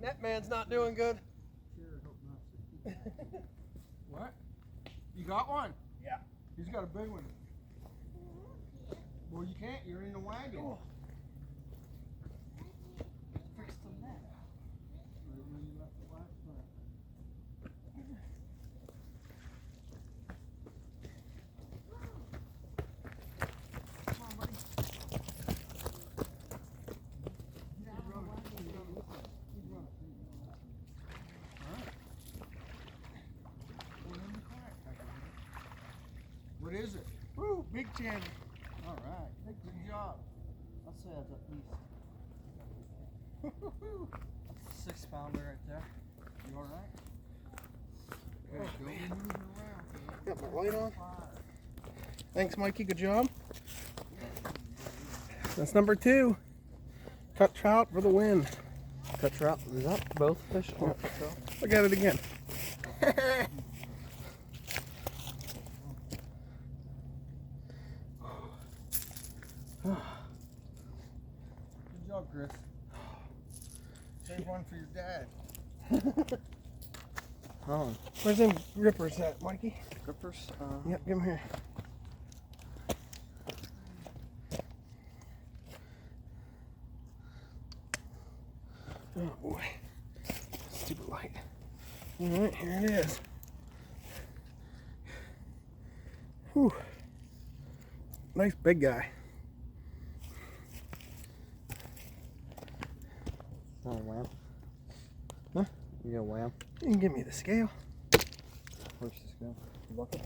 net man's not doing good. Sure, hope not. What? You got one? Yeah. He's got a big one. Well, you can't. You're in the wagon. Oh. Fix the net. Right when you left the last time. Come on, buddy. What is it? Woo, big 10. All right, good job. I'll say that's at least 6 pounder right there. You all right? Oh, Good, don't be man. moving around. Got my light on. Thanks, Mikey. Good job. That's number 2. Cut trout for the win. Cut trout. Is that both fish? Yeah. Cut trout. Look at it again. Good job, Chris. Save one for your dad. Oh, Where's them rippers at, Mikey? grippers? Yep, give them here. Oh boy. Stupid light. Alright, here it is. Whew. Nice big guy. Oh, wham. Huh? You got a wham? You can give me the scale. Where's the scale? Bucket.